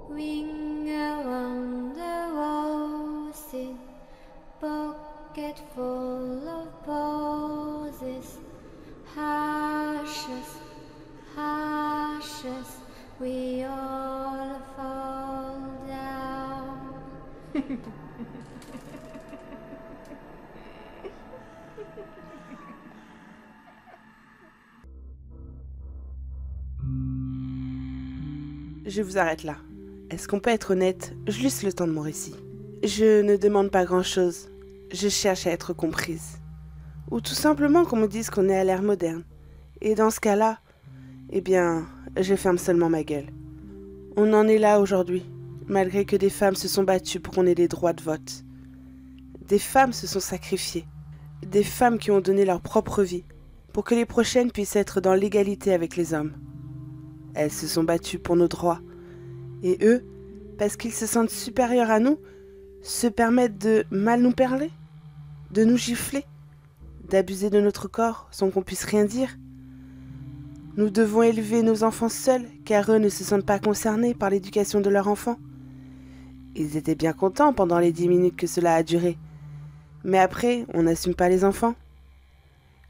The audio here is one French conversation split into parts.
Ring around the roses, pocket full of posies. Ashes, ashes, we all fall down. Je vous arrête là. Est-ce qu'on peut être honnête, juste le temps de mon récit? Je ne demande pas grand-chose. Je cherche à être comprise. Ou tout simplement qu'on me dise qu'on est à l'ère moderne. Et dans ce cas-là, eh bien, je ferme seulement ma gueule. On en est là aujourd'hui, malgré que des femmes se sont battues pour qu'on ait des droits de vote. Des femmes se sont sacrifiées. Des femmes qui ont donné leur propre vie pour que les prochaines puissent être dans l'égalité avec les hommes. Elles se sont battues pour nos droits. Et eux, parce qu'ils se sentent supérieurs à nous, se permettent de mal nous parler, de nous gifler, d'abuser de notre corps sans qu'on puisse rien dire. Nous devons élever nos enfants seuls, car eux ne se sentent pas concernés par l'éducation de leurs enfants. Ils étaient bien contents pendant les 10 minutes que cela a duré. Mais après, on n'assume pas les enfants.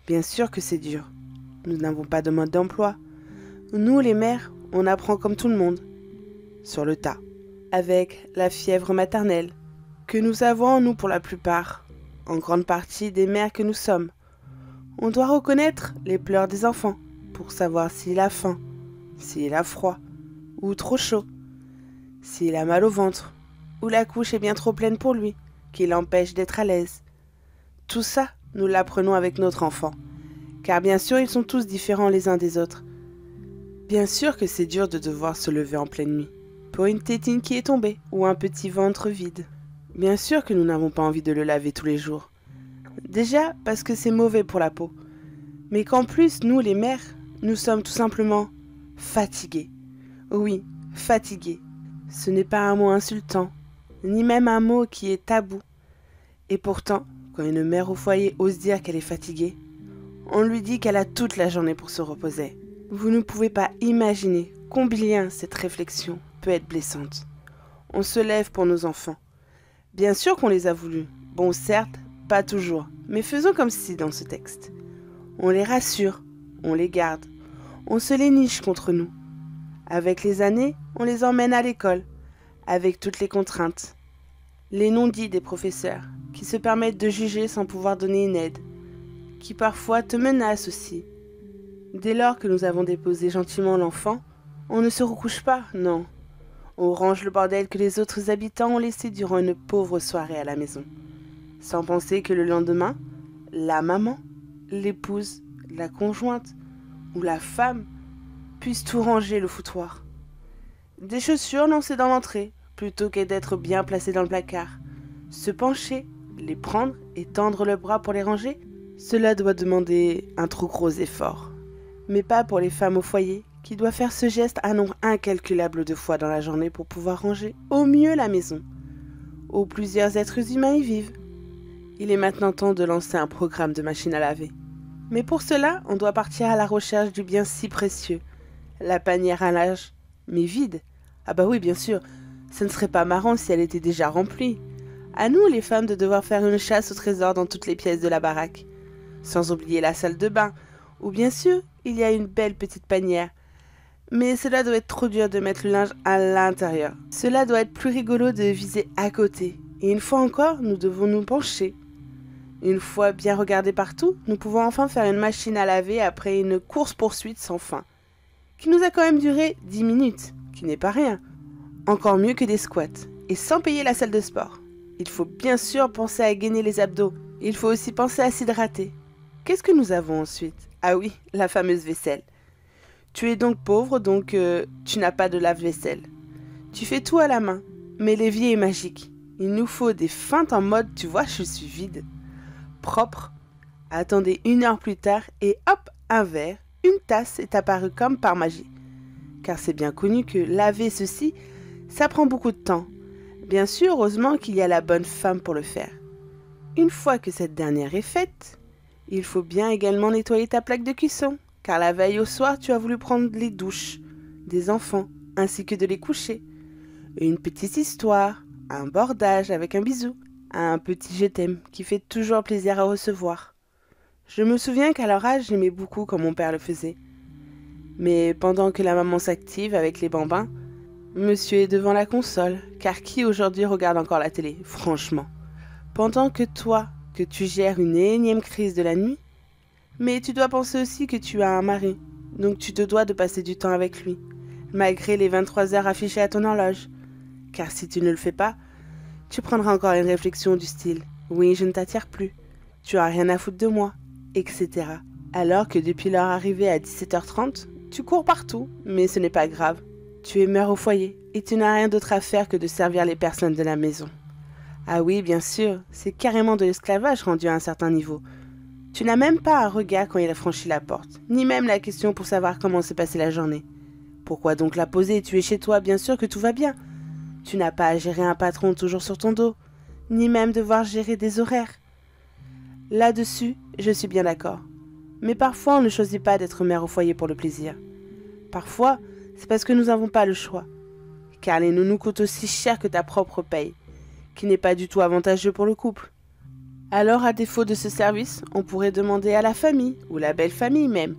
Bien sûr que c'est dur. Nous n'avons pas de mode d'emploi. Nous, les mères, on apprend comme tout le monde. Sur le tas, avec la fièvre maternelle, que nous avons nous pour la plupart, en grande partie des mères que nous sommes. On doit reconnaître les pleurs des enfants pour savoir s'il a faim, s'il a froid ou trop chaud, s'il a mal au ventre ou la couche est bien trop pleine pour lui, qui l'empêche d'être à l'aise. Tout ça, nous l'apprenons avec notre enfant, car bien sûr ils sont tous différents les uns des autres. Bien sûr que c'est dur de devoir se lever en pleine nuit, pour une tétine qui est tombée ou un petit ventre vide. Bien sûr que nous n'avons pas envie de le laver tous les jours. Déjà parce que c'est mauvais pour la peau. Mais qu'en plus, nous les mères, nous sommes tout simplement fatigués. Oui, fatigués. Ce n'est pas un mot insultant, ni même un mot qui est tabou. Et pourtant, quand une mère au foyer ose dire qu'elle est fatiguée, on lui dit qu'elle a toute la journée pour se reposer. Vous ne pouvez pas imaginer combien cette réflexion peut être blessante. On se lève pour nos enfants. Bien sûr qu'on les a voulus. Bon, certes, pas toujours, mais faisons comme si dans ce texte. On les rassure, on les garde, on se les niche contre nous. Avec les années, on les emmène à l'école, avec toutes les contraintes. Les non-dits des professeurs, qui se permettent de juger sans pouvoir donner une aide, qui parfois te menacent aussi. Dès lors que nous avons déposé gentiment l'enfant, on ne se recouche pas, non. On range le bordel que les autres habitants ont laissé durant une pauvre soirée à la maison, sans penser que le lendemain, la maman, l'épouse, la conjointe ou la femme puisse tout ranger le foutoir. Des chaussures lancées dans l'entrée, plutôt que d'être bien placées dans le placard. Se pencher, les prendre et tendre le bras pour les ranger, cela doit demander un trop gros effort. Mais pas pour les femmes au foyer, qui doivent faire ce geste un nombre incalculable de fois dans la journée pour pouvoir ranger au mieux la maison, où plusieurs êtres humains y vivent. Il est maintenant temps de lancer un programme de machine à laver. Mais pour cela, on doit partir à la recherche du bien si précieux, la panière à linge, mais vide. Ah bah oui, bien sûr, ce ne serait pas marrant si elle était déjà remplie. À nous, les femmes, de devoir faire une chasse au trésor dans toutes les pièces de la baraque. Sans oublier la salle de bain, où bien sûr, il y a une belle petite panière. Mais cela doit être trop dur de mettre le linge à l'intérieur. Cela doit être plus rigolo de viser à côté. Et une fois encore, nous devons nous pencher. Une fois bien regardé partout, nous pouvons enfin faire une machine à laver après une course-poursuite sans fin, qui nous a quand même duré 10 minutes, qui n'est pas rien. Encore mieux que des squats, et sans payer la salle de sport. Il faut bien sûr penser à gainer les abdos. Il faut aussi penser à s'hydrater. Qu'est-ce que nous avons ensuite? Ah oui, la fameuse vaisselle. Tu es donc pauvre, donc tu n'as pas de lave-vaisselle. Tu fais tout à la main, mais l'évier est magique. Il nous faut des feintes en mode, tu vois, je suis vide. Propre. Attendez 1 heure plus tard et hop, un verre, une tasse est apparue comme par magie. Car c'est bien connu que laver ceci, ça prend beaucoup de temps. Bien sûr, heureusement qu'il y a la bonne femme pour le faire. Une fois que cette dernière est faite, il faut bien également nettoyer ta plaque de cuisson, car la veille au soir, tu as voulu prendre les douches des enfants, ainsi que de les coucher. Une petite histoire, un bordage avec un bisou, un petit je t'aime qui fait toujours plaisir à recevoir. Je me souviens qu'à leur âge, j'aimais beaucoup comme mon père le faisait. Mais pendant que la maman s'active avec les bambins, monsieur est devant la console, car qui aujourd'hui regarde encore la télé, franchement? Pendant que toi, que tu gères une énième crise de la nuit, mais tu dois penser aussi que tu as un mari, donc tu te dois de passer du temps avec lui, malgré les 23 heures affichées à ton horloge. Car si tu ne le fais pas, tu prendras encore une réflexion du style « Oui, je ne t'attire plus, tu as rien à foutre de moi », etc. Alors que depuis leur arrivée à 17h30, tu cours partout, mais ce n'est pas grave. Tu es mère au foyer et tu n'as rien d'autre à faire que de servir les personnes de la maison. Ah oui, bien sûr, c'est carrément de l'esclavage rendu à un certain niveau. Tu n'as même pas un regard quand il a franchi la porte, ni même la question pour savoir comment s'est passée la journée. Pourquoi donc la poser? Tu es chez toi, bien sûr que tout va bien. Tu n'as pas à gérer un patron toujours sur ton dos, ni même devoir gérer des horaires. Là-dessus, je suis bien d'accord. Mais parfois, on ne choisit pas d'être mère au foyer pour le plaisir. Parfois, c'est parce que nous n'avons pas le choix. Car les nounous coûtent aussi cher que ta propre paye, qui n'est pas du tout avantageux pour le couple. Alors, à défaut de ce service, on pourrait demander à la famille, ou la belle famille même.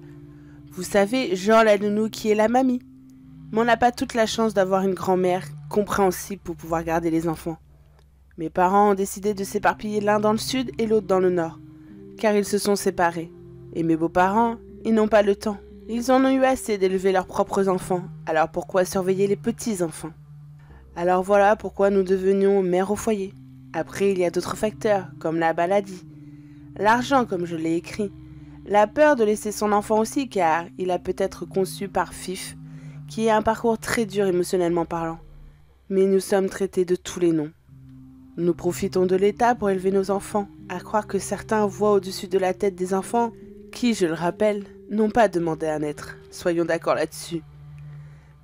Vous savez, genre la nounou qui est la mamie. Mais on n'a pas toute la chance d'avoir une grand-mère compréhensible pour pouvoir garder les enfants. Mes parents ont décidé de s'éparpiller l'un dans le sud et l'autre dans le nord, car ils se sont séparés. Et mes beaux-parents, ils n'ont pas le temps. Ils en ont eu assez d'élever leurs propres enfants, alors pourquoi surveiller les petits-enfants? Alors voilà pourquoi nous devenions mères au foyer. Après, il y a d'autres facteurs, comme la maladie, l'argent comme je l'ai écrit, la peur de laisser son enfant aussi car il a peut-être conçu par FIF, qui a un parcours très dur émotionnellement parlant. Mais nous sommes traités de tous les noms. Nous profitons de l'État pour élever nos enfants, à croire que certains voient au-dessus de la tête des enfants qui, je le rappelle, n'ont pas demandé à naître, soyons d'accord là-dessus.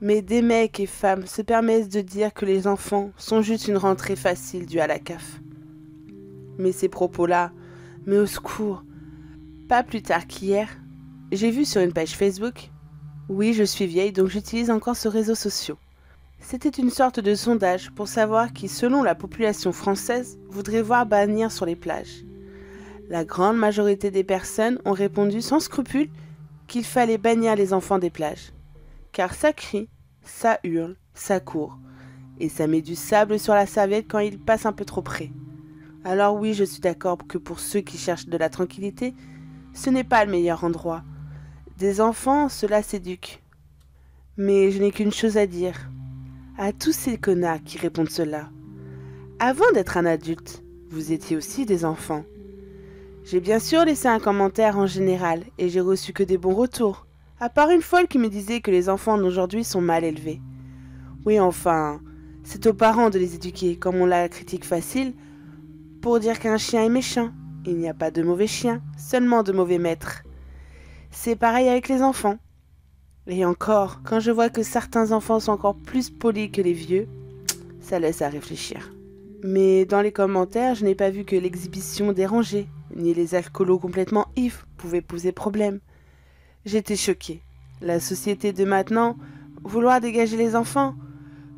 Mais des mecs et femmes se permettent de dire que les enfants sont juste une rentrée facile due à la CAF. Mais ces propos-là, mais au secours. Pas plus tard qu'hier, j'ai vu sur une page Facebook, oui je suis vieille donc j'utilise encore ce réseau social. C'était une sorte de sondage pour savoir qui, selon la population française, voudrait voir bannir sur les plages. La grande majorité des personnes ont répondu sans scrupule qu'il fallait bannir les enfants des plages. Car ça crie, ça hurle, ça court. Et ça met du sable sur la serviette quand il passe un peu trop près. Alors oui, je suis d'accord que pour ceux qui cherchent de la tranquillité, ce n'est pas le meilleur endroit. Des enfants, cela s'éduque. Mais je n'ai qu'une chose à dire. À tous ces connards qui répondent cela. Avant d'être un adulte, vous étiez aussi des enfants. J'ai bien sûr laissé un commentaire en général et j'ai reçu que des bons retours. À part une folle qui me disait que les enfants d'aujourd'hui sont mal élevés. Oui, enfin, c'est aux parents de les éduquer, comme on la critique facile, pour dire qu'un chien est méchant. Il n'y a pas de mauvais chiens, seulement de mauvais maîtres. C'est pareil avec les enfants. Et encore, quand je vois que certains enfants sont encore plus polis que les vieux, ça laisse à réfléchir. Mais dans les commentaires, je n'ai pas vu que l'exhibition dérangeait, ni les alcoolos complètement ivres pouvaient poser problème. J'étais choquée. La société de maintenant, vouloir dégager les enfants,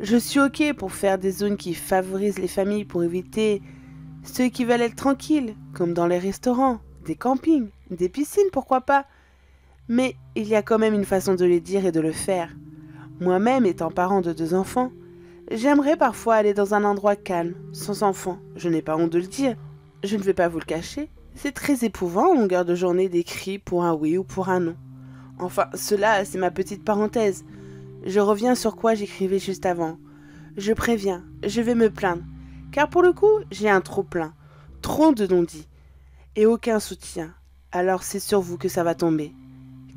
je suis ok pour faire des zones qui favorisent les familles pour éviter ceux qui veulent être tranquilles, comme dans les restaurants, des campings, des piscines, pourquoi pas. Mais il y a quand même une façon de le dire et de le faire. Moi-même, étant parent de 2 enfants, j'aimerais parfois aller dans un endroit calme, sans enfants. Je n'ai pas honte de le dire. Je ne vais pas vous le cacher. C'est très éprouvant en longueur de journée des cris pour un oui ou pour un non. Enfin, cela, c'est ma petite parenthèse. Je reviens sur quoi j'écrivais juste avant. Je préviens, je vais me plaindre. Car pour le coup, j'ai un trop-plein. Trop de non-dits. Et aucun soutien. Alors c'est sur vous que ça va tomber.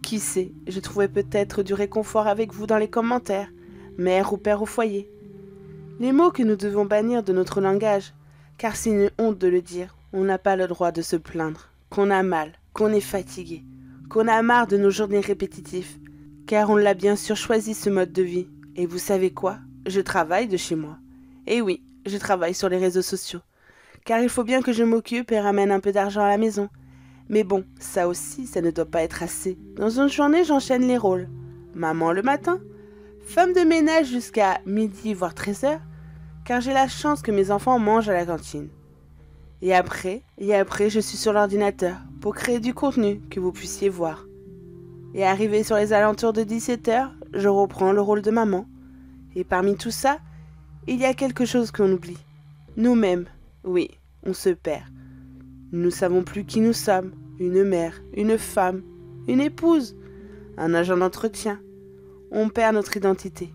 Qui sait, je trouverai peut-être du réconfort avec vous dans les commentaires, mère ou père au foyer. Les mots que nous devons bannir de notre langage, car c'est une honte de le dire, on n'a pas le droit de se plaindre, qu'on a mal, qu'on est fatigué, qu'on a marre de nos journées répétitives, car on l'a bien sûr choisi ce mode de vie. Et vous savez quoi? Je travaille de chez moi. Et oui, je travaille sur les réseaux sociaux, car il faut bien que je m'occupe et ramène un peu d'argent à la maison. Mais bon, ça aussi, ça ne doit pas être assez. Dans une journée, j'enchaîne les rôles. Maman le matin, Femme de ménage jusqu'à midi voire 13h, car j'ai la chance que mes enfants mangent à la cantine. Et après, je suis sur l'ordinateur pour créer du contenu que vous puissiez voir. Et arrivé sur les alentours de 17h, je reprends le rôle de maman. Et parmi tout ça, il y a quelque chose qu'on oublie. Nous-mêmes, oui, on se perd. Nous ne savons plus qui nous sommes. Une mère, une femme, une épouse, un agent d'entretien. On perd notre identité.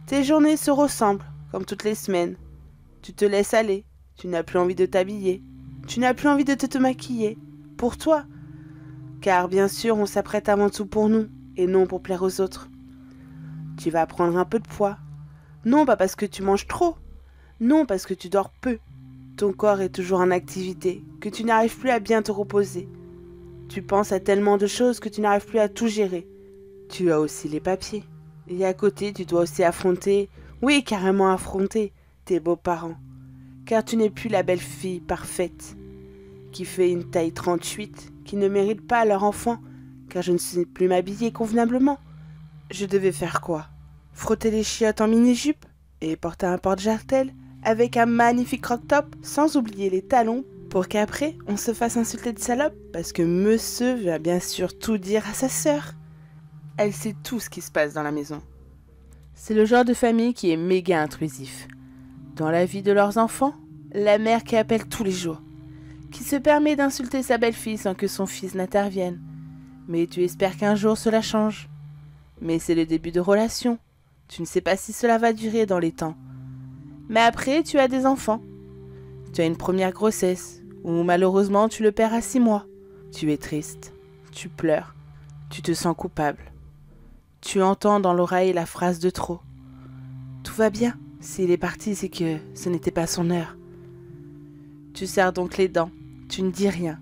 Tes journées se ressemblent, comme toutes les semaines. Tu te laisses aller. Tu n'as plus envie de t'habiller. Tu n'as plus envie de te maquiller. Pour toi. Car bien sûr, on s'apprête avant tout pour nous, et non pour plaire aux autres. Tu vas prendre un peu de poids. Non, pas parce que tu manges trop. Non, parce que tu dors peu. Ton corps est toujours en activité, que tu n'arrives plus à bien te reposer. Tu penses à tellement de choses que tu n'arrives plus à tout gérer. Tu as aussi les papiers. Et à côté, tu dois aussi affronter, oui, carrément affronter, tes beaux-parents. Car tu n'es plus la belle fille parfaite, qui fait une taille 38, qui ne mérite pas leur enfant, car je ne sais plus m'habiller convenablement. Je devais faire quoi? Frotter les chiottes en mini-jupe et porter un porte-jartel avec un magnifique croc-top, sans oublier les talons, pour qu'après on se fasse insulter de salope, parce que monsieur va bien sûr tout dire à sa sœur. Elle sait tout ce qui se passe dans la maison. C'est le genre de famille qui est méga intrusif. Dans la vie de leurs enfants, la mère qui appelle tous les jours, qui se permet d'insulter sa belle-fille sans que son fils n'intervienne. Mais tu espères qu'un jour cela change. Mais c'est le début de relation. Tu ne sais pas si cela va durer dans les temps. Mais après, tu as des enfants. Tu as une première grossesse, où malheureusement tu le perds à 6 mois. Tu es triste, tu pleures, tu te sens coupable. Tu entends dans l'oreille la phrase de trop. Tout va bien. S'il est parti, c'est que ce n'était pas son heure. Tu serres donc les dents, tu ne dis rien.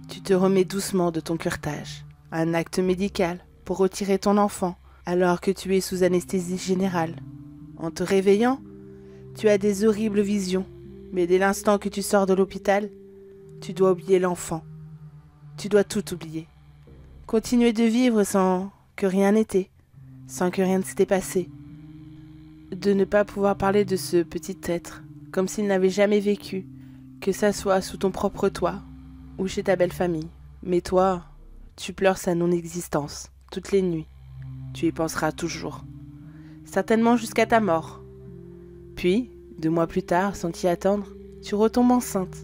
Tu te remets doucement de ton curetage, un acte médical pour retirer ton enfant, alors que tu es sous anesthésie générale. En te réveillant, tu as des horribles visions, mais dès l'instant que tu sors de l'hôpital, tu dois oublier l'enfant. Tu dois tout oublier. Continuer de vivre sans que rien n'était, sans que rien ne s'était passé. De ne pas pouvoir parler de ce petit être, comme s'il n'avait jamais vécu, que ça soit sous ton propre toit ou chez ta belle famille. Mais toi, tu pleures sa non-existence, toutes les nuits. Tu y penseras toujours, certainement jusqu'à ta mort. Puis, 2 mois plus tard, sans t'y attendre, tu retombes enceinte,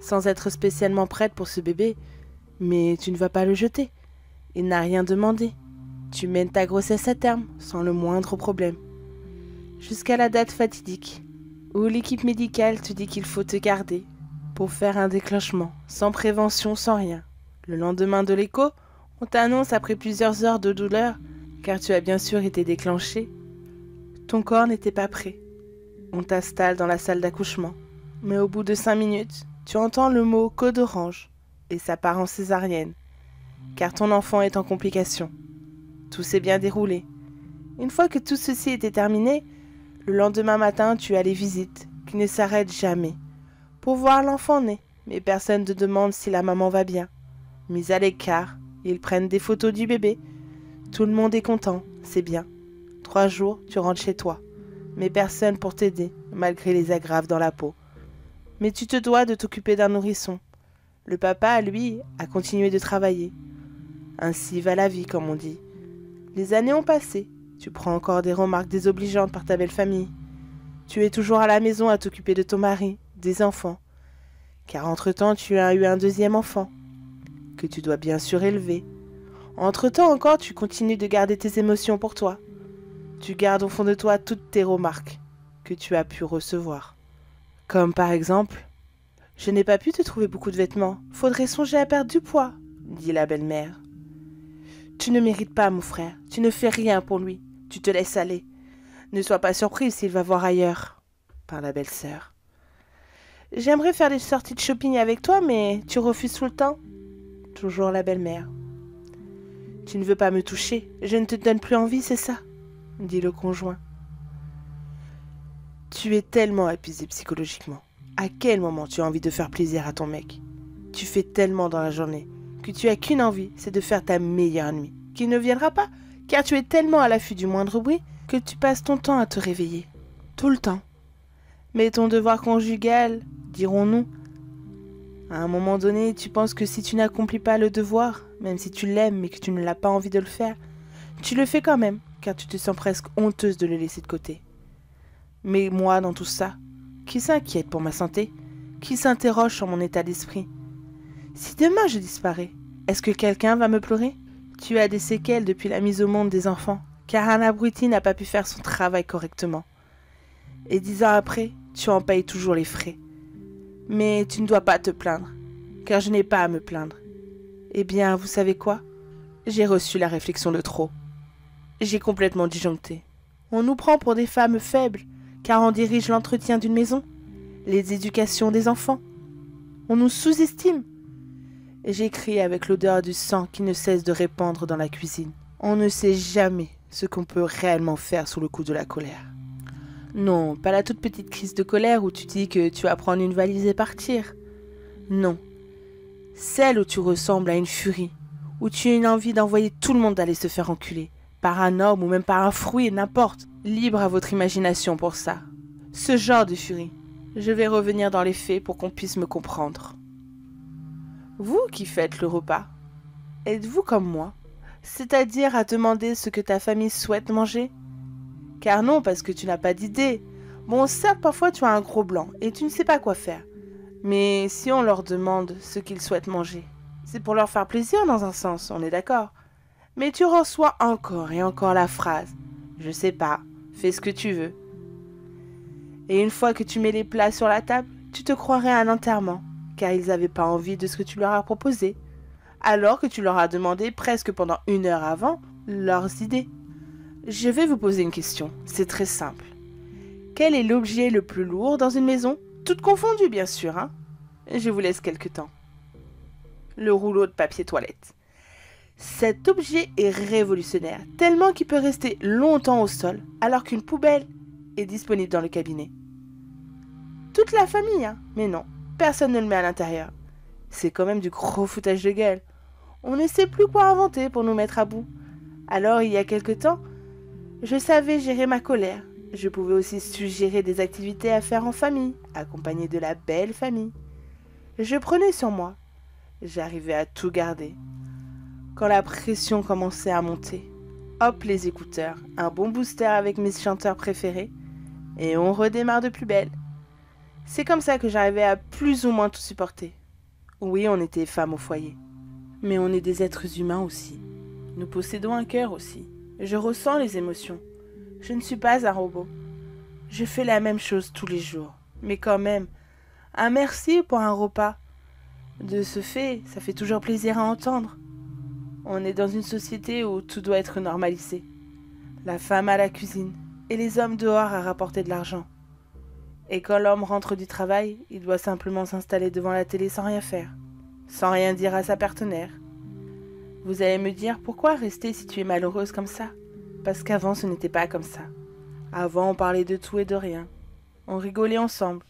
sans être spécialement prête pour ce bébé, mais tu ne vas pas le jeter. Il n'a rien demandé. Tu mènes ta grossesse à terme, sans le moindre problème. Jusqu'à la date fatidique, où l'équipe médicale te dit qu'il faut te garder pour faire un déclenchement, sans prévention, sans rien. Le lendemain de l'écho, on t'annonce après plusieurs heures de douleur, car tu as bien sûr été déclenché. Ton corps n'était pas prêt. On t'installe dans la salle d'accouchement, mais au bout de 5 minutes, tu entends le mot code orange, et ça part en césarienne, car ton enfant est en complication. Tout s'est bien déroulé. Une fois que tout ceci était terminé, le lendemain matin, tu as les visites, qui ne s'arrêtent jamais, pour voir l'enfant né, mais personne ne demande si la maman va bien. Mis à l'écart, ils prennent des photos du bébé. Tout le monde est content, c'est bien. 3 jours, tu rentres chez toi, mais personne pour t'aider, malgré les agrafes dans la peau. Mais tu te dois de t'occuper d'un nourrisson. Le papa, lui, a continué de travailler. Ainsi va la vie, comme on dit. Les années ont passé. Tu prends encore des remarques désobligeantes par ta belle famille. Tu es toujours à la maison à t'occuper de ton mari, des enfants. Car entre-temps, tu as eu un 2e enfant, que tu dois bien sûr élever. Entre-temps encore, tu continues de garder tes émotions pour toi. Tu gardes au fond de toi toutes tes remarques que tu as pu recevoir. Comme par exemple, « Je n'ai pas pu te trouver beaucoup de vêtements. Faudrait songer à perdre du poids, » dit la belle-mère. « Tu ne mérites pas, mon frère. Tu ne fais rien pour lui. Tu te laisses aller. Ne sois pas surprise s'il va voir ailleurs, » par la belle-sœur. « J'aimerais faire des sorties de shopping avec toi, mais tu refuses tout le temps. » Toujours la belle-mère. « Tu ne veux pas me toucher. Je ne te donne plus envie, c'est ça, » dit le conjoint. Tu es tellement épuisé psychologiquement. À quel moment tu as envie de faire plaisir à ton mec? Tu fais tellement dans la journée que tu as qu'une envie, c'est de faire ta meilleure nuit, qui ne viendra pas, car tu es tellement à l'affût du moindre bruit, que tu passes ton temps à te réveiller. Tout le temps. Mais ton devoir conjugal, dirons-nous, à un moment donné, tu penses que si tu n'accomplis pas le devoir, même si tu l'aimes mais que tu ne l'as pas envie de le faire, tu le fais quand même, car tu te sens presque honteuse de le laisser de côté. Mais moi, dans tout ça, qui s'inquiète pour ma santé? Qui s'interroge sur mon état d'esprit? Si demain je disparais, est-ce que quelqu'un va me pleurer? Tu as des séquelles depuis la mise au monde des enfants, car un abruti n'a pas pu faire son travail correctement. Et 10 ans après, tu en payes toujours les frais. Mais tu ne dois pas te plaindre, car je n'ai pas à me plaindre. Eh bien, vous savez quoi? J'ai reçu la réflexion de trop. J'ai complètement disjoncté. On nous prend pour des femmes faibles, car on dirige l'entretien d'une maison, les éducations des enfants. On nous sous-estime. J'ai crié avec l'odeur du sang qui ne cesse de répandre dans la cuisine. On ne sait jamais ce qu'on peut réellement faire sous le coup de la colère. Non, pas la toute petite crise de colère où tu dis que tu vas prendre une valise et partir. Non. Celle où tu ressembles à une furie, où tu as une envie d'envoyer tout le monde aller se faire enculer, par un homme ou même par un fruit, n'importe. Libre à votre imagination pour ça. Ce genre de furie. Je vais revenir dans les faits pour qu'on puisse me comprendre. Vous qui faites le repas, êtes-vous comme moi, c'est-à-dire à demander ce que ta famille souhaite manger? Car non, parce que tu n'as pas d'idée. Bon, certes, parfois tu as un gros blanc et tu ne sais pas quoi faire. Mais si on leur demande ce qu'ils souhaitent manger, c'est pour leur faire plaisir dans un sens, on est d'accord. Mais tu reçois encore et encore la phrase « Je sais pas, fais ce que tu veux ». Et une fois que tu mets les plats sur la table, tu te croirais à un enterrement, car ils n'avaient pas envie de ce que tu leur as proposé, alors que tu leur as demandé presque pendant 1 heure avant leurs idées. Je vais vous poser une question, c'est très simple. Quel est l'objet le plus lourd dans une maison? Toutes confondues, bien sûr, hein? Je vous laisse quelque temps. Le rouleau de papier toilette. Cet objet est révolutionnaire, tellement qu'il peut rester longtemps au sol, alors qu'une poubelle est disponible dans le cabinet. Toute la famille, hein? Mais non, personne ne le met à l'intérieur. C'est quand même du gros foutage de gueule. On ne sait plus quoi inventer pour nous mettre à bout. Alors, il y a quelque temps, je savais gérer ma colère. Je pouvais aussi suggérer des activités à faire en famille, accompagnées de la belle famille. Je prenais sur moi. J'arrivais à tout garder. Quand la pression commençait à monter, hop les écouteurs, un bon booster avec mes chanteurs préférés, et on redémarre de plus belle. C'est comme ça que j'arrivais à plus ou moins tout supporter. Oui, on était femmes au foyer. Mais on est des êtres humains aussi. Nous possédons un cœur aussi. Je ressens les émotions. Je ne suis pas un robot. Je fais la même chose tous les jours. Mais quand même, un merci pour un repas. De ce fait, ça fait toujours plaisir à entendre. On est dans une société où tout doit être normalisé. La femme à la cuisine et les hommes dehors à rapporter de l'argent. Et quand l'homme rentre du travail, il doit simplement s'installer devant la télé sans rien faire, sans rien dire à sa partenaire. Vous allez me dire pourquoi rester si tu es malheureuse comme ça? Parce qu'avant ce n'était pas comme ça. Avant on parlait de tout et de rien. On rigolait ensemble.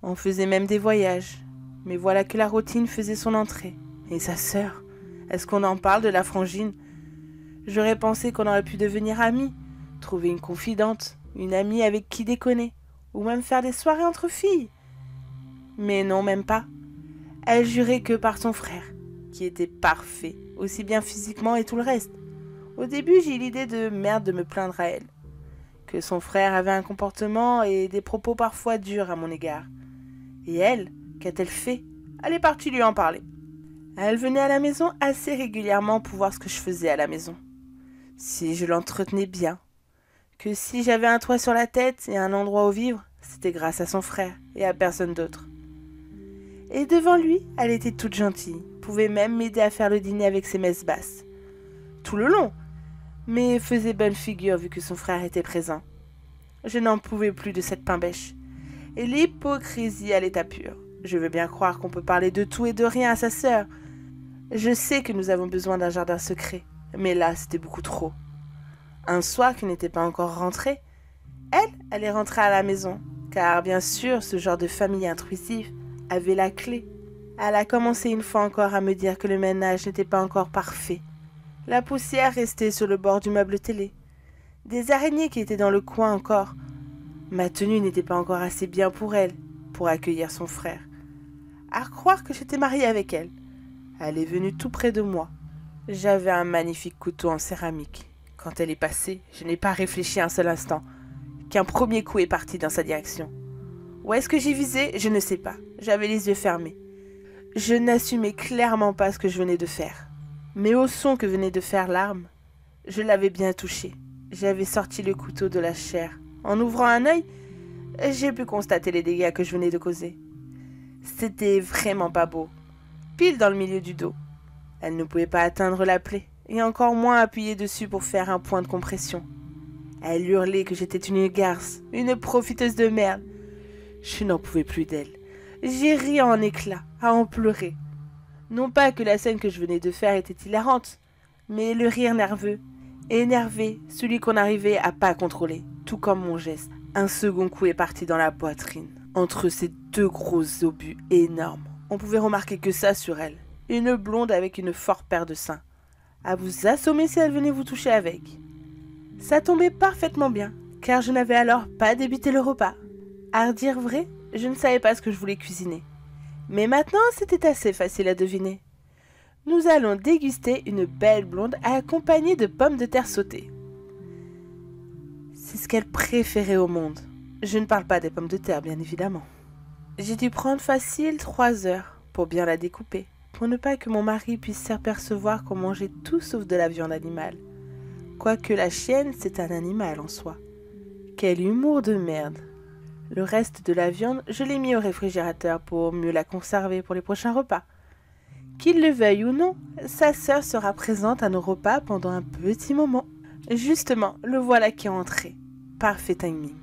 On faisait même des voyages. Mais voilà que la routine faisait son entrée. Et sa sœur, est-ce qu'on en parle de la frangine? J'aurais pensé qu'on aurait pu devenir amis, trouver une confidente, une amie avec qui déconner, ou même faire des soirées entre filles. Mais non, même pas. Elle jurait que par son frère, qui était parfait, aussi bien physiquement et tout le reste. Au début, j'ai eu l'idée de merde de me plaindre à elle. Que son frère avait un comportement et des propos parfois durs à mon égard. Et elle, qu'a-t-elle fait? Elle est partie lui en parler. Elle venait à la maison assez régulièrement pour voir ce que je faisais à la maison. Si je l'entretenais bien. Que si j'avais un toit sur la tête et un endroit où vivre, c'était grâce à son frère et à personne d'autre. Et devant lui, elle était toute gentille, pouvait même m'aider à faire le dîner avec ses messes basses. Tout le long, mais faisait bonne figure vu que son frère était présent. Je n'en pouvais plus de cette pain-bêche. Et l'hypocrisie à l'état pur. Je veux bien croire qu'on peut parler de tout et de rien à sa sœur. Je sais que nous avons besoin d'un jardin secret, mais là, c'était beaucoup trop. Un soir qu'il n'était pas encore rentré, elle est rentrée à la maison, car bien sûr, ce genre de famille intrusive avait la clé. Elle a commencé une fois encore à me dire que le ménage n'était pas encore parfait. La poussière restait sur le bord du meuble télé. Des araignées qui étaient dans le coin encore. Ma tenue n'était pas encore assez bien pour elle, pour accueillir son frère. À croire que j'étais mariée avec elle. Elle est venue tout près de moi. J'avais un magnifique couteau en céramique. Quand elle est passée, je n'ai pas réfléchi un seul instant, qu'un premier coup est parti dans sa direction. Où est-ce que j'ai visé? Je ne sais pas. J'avais les yeux fermés. Je n'assumais clairement pas ce que je venais de faire. Mais au son que venait de faire l'arme, je l'avais bien touché. J'avais sorti le couteau de la chair. En ouvrant un œil, j'ai pu constater les dégâts que je venais de causer. C'était vraiment pas beau. Pile dans le milieu du dos. Elle ne pouvait pas atteindre la plaie, et encore moins appuyer dessus pour faire un point de compression. Elle hurlait que j'étais une garce, une profiteuse de merde. Je n'en pouvais plus d'elle. J'ai ri en éclats, à en pleurer. Non pas que la scène que je venais de faire était hilarante, mais le rire nerveux, énervé, celui qu'on n'arrivait à pas contrôler, tout comme mon geste. Un second coup est parti dans la poitrine, entre ces deux gros obus énormes. On pouvait remarquer que ça sur elle, une blonde avec une forte paire de seins. À vous assommer si elle venait vous toucher avec. Ça tombait parfaitement bien, car je n'avais alors pas débuté le repas. À dire vrai, je ne savais pas ce que je voulais cuisiner. Mais maintenant, c'était assez facile à deviner. Nous allons déguster une belle blonde accompagnée de pommes de terre sautées. C'est ce qu'elle préférait au monde. Je ne parle pas des pommes de terre, bien évidemment. J'ai dû prendre facile 3 heures pour bien la découper, pour ne pas que mon mari puisse s'apercevoir qu'on mangeait tout sauf de la viande animale. Quoique la chienne, c'est un animal en soi. Quel humour de merde! Le reste de la viande, je l'ai mis au réfrigérateur pour mieux la conserver pour les prochains repas. Qu'il le veuille ou non, sa sœur sera présente à nos repas pendant un petit moment. Justement, le voilà qui est entré. Parfait timing.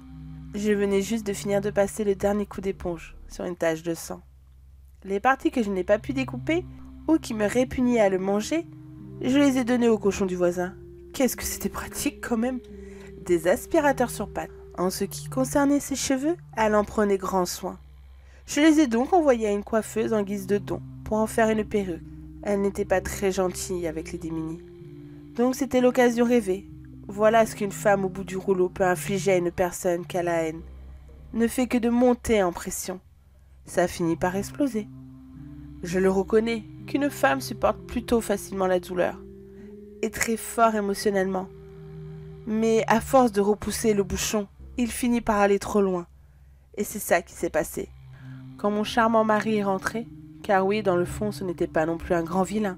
Je venais juste de finir de passer le dernier coup d'éponge sur une tache de sang. Les parties que je n'ai pas pu découper ou qui me répugnaient à le manger, je les ai données au cochon du voisin. Qu'est-ce que c'était pratique quand même! Des aspirateurs sur pattes. En ce qui concernait ses cheveux, elle en prenait grand soin. Je les ai donc envoyés à une coiffeuse en guise de don, pour en faire une perruque. Elle n'était pas très gentille avec les démunis. Donc c'était l'occasion rêvée. Voilà ce qu'une femme au bout du rouleau peut infliger à une personne qu'elle a haine. Ne fait que de monter en pression. Ça finit par exploser. Je le reconnais, qu'une femme supporte plutôt facilement la douleur. Et très fort émotionnellement. Mais à force de repousser le bouchon, il finit par aller trop loin. Et c'est ça qui s'est passé. Quand mon charmant mari est rentré, car oui, dans le fond, ce n'était pas non plus un grand vilain.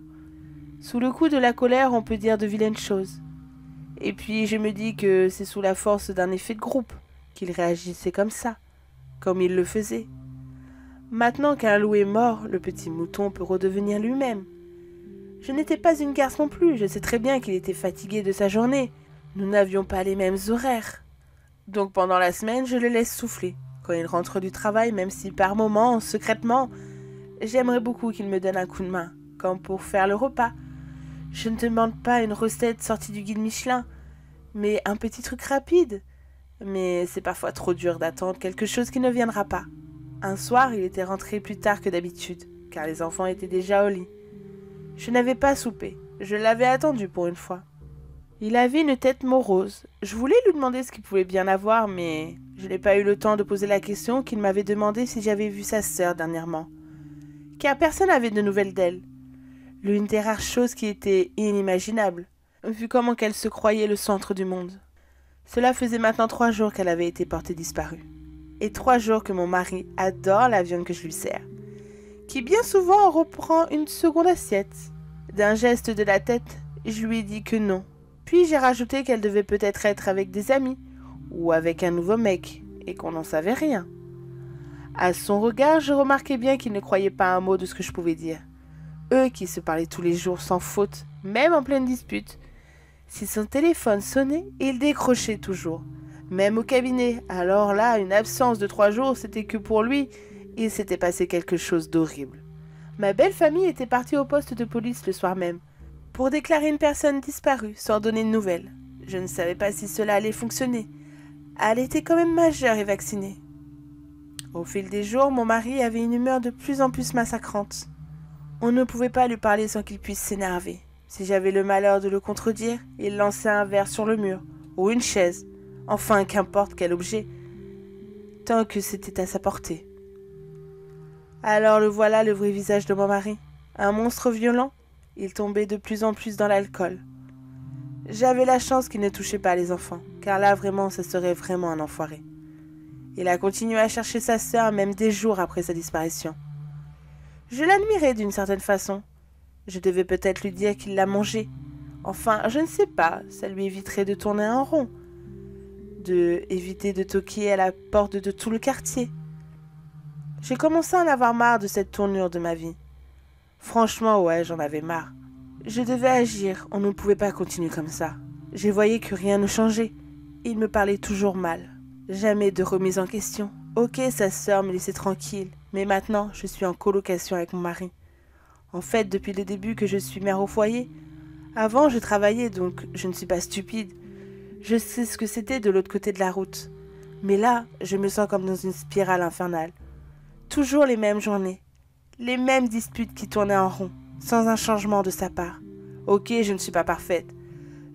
Sous le coup de la colère, on peut dire de vilaines choses. Et puis je me dis que c'est sous la force d'un effet de groupe qu'il réagissait comme ça, comme il le faisait. Maintenant qu'un loup est mort, le petit mouton peut redevenir lui-même. Je n'étais pas une garce non plus, je sais très bien qu'il était fatigué de sa journée. Nous n'avions pas les mêmes horaires. Donc pendant la semaine, je le laisse souffler. Quand il rentre du travail, même si par moments, secrètement, j'aimerais beaucoup qu'il me donne un coup de main, comme pour faire le repas. Je ne demande pas une recette sortie du guide Michelin, mais un petit truc rapide. Mais c'est parfois trop dur d'attendre quelque chose qui ne viendra pas. Un soir, il était rentré plus tard que d'habitude, car les enfants étaient déjà au lit. Je n'avais pas soupé, je l'avais attendu pour une fois. Il avait une tête morose. Je voulais lui demander ce qu'il pouvait bien avoir, mais je n'ai pas eu le temps de poser la question qu'il m'avait demandé si j'avais vu sa sœur dernièrement. Car personne n'avait de nouvelles d'elle. L'une des rares choses qui était inimaginable, vu comment qu'elle se croyait le centre du monde. Cela faisait maintenant 3 jours qu'elle avait été portée disparue. Et 3 jours que mon mari adore la viande que je lui sers, qui bien souvent reprend une seconde assiette. D'un geste de la tête, je lui ai dit que non. Puis j'ai rajouté qu'elle devait peut-être être avec des amis, ou avec un nouveau mec, et qu'on n'en savait rien. À son regard, je remarquais bien qu'il ne croyait pas un mot de ce que je pouvais dire. Eux qui se parlaient tous les jours sans faute, même en pleine dispute. Si son téléphone sonnait, il décrochait toujours. Même au cabinet, alors là, une absence de 3 jours, c'était que pour lui, il s'était passé quelque chose d'horrible. Ma belle famille était partie au poste de police le soir même, pour déclarer une personne disparue sans donner de nouvelles. Je ne savais pas si cela allait fonctionner. Elle était quand même majeure et vaccinée. Au fil des jours, mon mari avait une humeur de plus en plus massacrante. On ne pouvait pas lui parler sans qu'il puisse s'énerver. Si j'avais le malheur de le contredire, il lançait un verre sur le mur, ou une chaise, enfin qu'importe quel objet, tant que c'était à sa portée. Alors le voilà le vrai visage de mon mari, un monstre violent. Il tombait de plus en plus dans l'alcool. J'avais la chance qu'il ne touchait pas les enfants, car là vraiment ce serait vraiment un enfoiré. Il a continué à chercher sa sœur même des jours après sa disparition. Je l'admirais d'une certaine façon. Je devais peut-être lui dire qu'il l'a mangée. Enfin, je ne sais pas, ça lui éviterait de tourner en rond, de éviter de toquer à la porte de tout le quartier. J'ai commencé à en avoir marre de cette tournure de ma vie. Franchement, ouais, j'en avais marre. Je devais agir, on ne pouvait pas continuer comme ça. Je voyais que rien ne changeait. Il me parlait toujours mal. Jamais de remise en question. Ok, sa sœur me laissait tranquille, mais maintenant, je suis en colocation avec mon mari. En fait, depuis le début que je suis mère au foyer, avant je travaillais, donc je ne suis pas stupide. Je sais ce que c'était de l'autre côté de la route. Mais là, je me sens comme dans une spirale infernale. Toujours les mêmes journées. Les mêmes disputes qui tournaient en rond, sans un changement de sa part. Ok, je ne suis pas parfaite.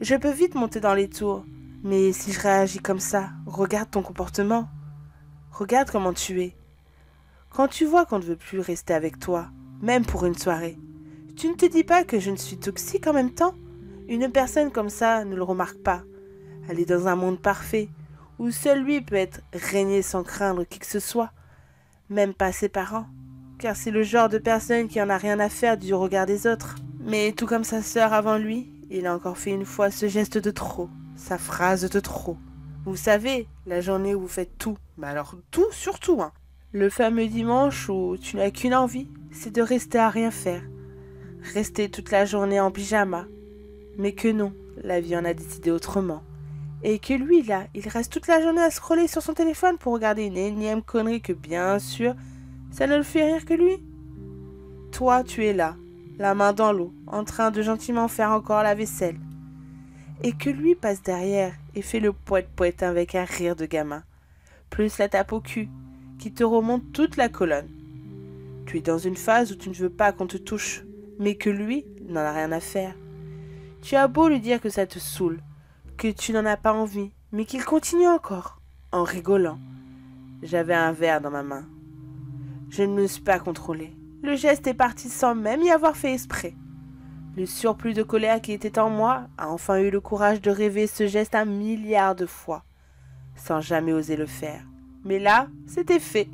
Je peux vite monter dans les tours. Mais si je réagis comme ça, regarde ton comportement. Regarde comment tu es. Quand tu vois qu'on ne veut plus rester avec toi, même pour une soirée, tu ne te dis pas que je ne suis toxique en même temps? Une personne comme ça ne le remarque pas. Elle est dans un monde parfait, où seul lui peut être régné sans craindre qui que ce soit, même pas ses parents, car c'est le genre de personne qui en a rien à faire du regard des autres. Mais tout comme sa sœur avant lui, il a encore fait une fois ce geste de trop, sa phrase de trop. Vous savez, la journée où vous faites tout, mais alors tout surtout, hein. Le fameux dimanche où tu n'as qu'une envie, c'est de rester à rien faire. Rester toute la journée en pyjama. Mais que non, la vie en a décidé autrement. Et que lui, là, il reste toute la journée à scroller sur son téléphone pour regarder une énième connerie que, bien sûr, ça ne le fait rire que lui. Toi, tu es là, la main dans l'eau, en train de gentiment faire encore la vaisselle. Et que lui passe derrière et fait le poète-poète avec un rire de gamin. Plus la tape au cul, qui te remonte toute la colonne. Tu es dans une phase où tu ne veux pas qu'on te touche, mais que lui n'en a rien à faire. Tu as beau lui dire que ça te saoule, que tu n'en as pas envie, mais qu'il continue encore, en rigolant. J'avais un verre dans ma main. Je ne me suis pas contrôlée. Le geste est parti sans même y avoir fait exprès. Le surplus de colère qui était en moi a enfin eu le courage de rêver ce geste 1 milliard de fois, sans jamais oser le faire. Mais là, c'était fait.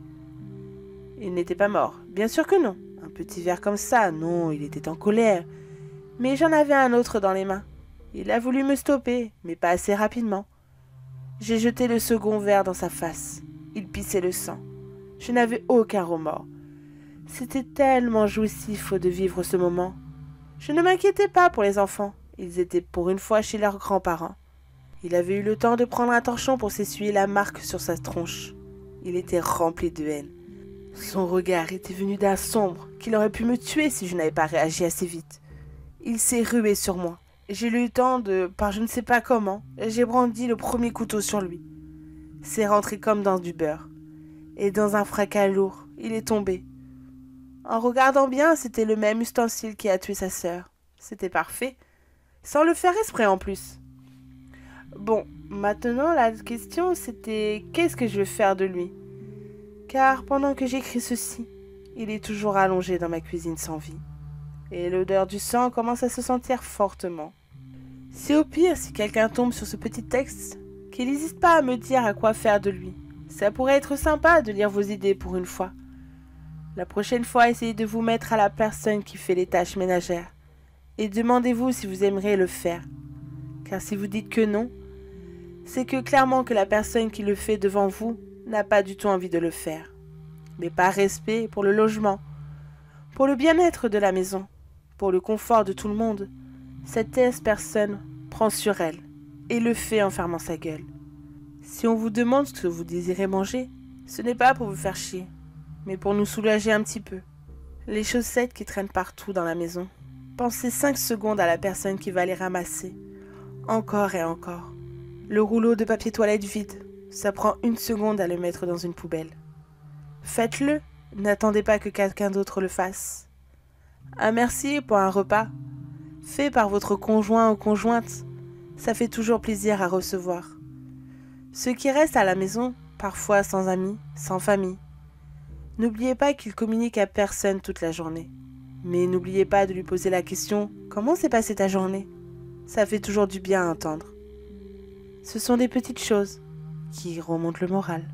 Il n'était pas mort, bien sûr que non. Un petit verre comme ça, non, il était en colère. Mais j'en avais un autre dans les mains. Il a voulu me stopper, mais pas assez rapidement. J'ai jeté le second verre dans sa face. Il pissait le sang. Je n'avais aucun remords. C'était tellement jouissif de vivre ce moment. Je ne m'inquiétais pas pour les enfants. Ils étaient pour une fois chez leurs grands-parents. Il avait eu le temps de prendre un torchon pour s'essuyer la marque sur sa tronche. Il était rempli de haine. Son regard était venu d'un sombre qu'il aurait pu me tuer si je n'avais pas réagi assez vite. Il s'est rué sur moi. J'ai eu le temps de, par je ne sais pas comment, j'ai brandi le premier couteau sur lui. C'est rentré comme dans du beurre. Et dans un fracas lourd, il est tombé. En regardant bien, c'était le même ustensile qui a tué sa sœur. C'était parfait. Sans le faire exprès en plus. Bon, maintenant la question c'était qu'est-ce que je vais faire de lui? Car pendant que j'écris ceci, il est toujours allongé dans ma cuisine sans vie. Et l'odeur du sang commence à se sentir fortement. C'est au pire si quelqu'un tombe sur ce petit texte, qu'il n'hésite pas à me dire à quoi faire de lui. Ça pourrait être sympa de lire vos idées pour une fois. La prochaine fois, essayez de vous mettre à la personne qui fait les tâches ménagères. Et demandez-vous si vous aimeriez le faire. Car si vous dites que non, c'est que clairement que la personne qui le fait devant vous n'a pas du tout envie de le faire. Mais par respect pour le logement, pour le bien-être de la maison, pour le confort de tout le monde, cette personne prend sur elle et le fait en fermant sa gueule. Si on vous demande ce que vous désirez manger, ce n'est pas pour vous faire chier, mais pour nous soulager un petit peu. Les chaussettes qui traînent partout dans la maison, pensez 5 secondes à la personne qui va les ramasser, encore et encore. Le rouleau de papier toilette vide, ça prend 1 seconde à le mettre dans une poubelle. Faites-le, n'attendez pas que quelqu'un d'autre le fasse. Un merci pour un repas, fait par votre conjoint ou conjointe, Ça fait toujours plaisir à recevoir. Ceux qui restent à la maison, parfois sans amis, sans famille. N'oubliez pas qu'il communique à personne toute la journée. Mais n'oubliez pas de lui poser la question « Comment s'est passée ta journée ?» Ça fait toujours du bien à entendre. Ce sont des petites choses qui remontent le moral.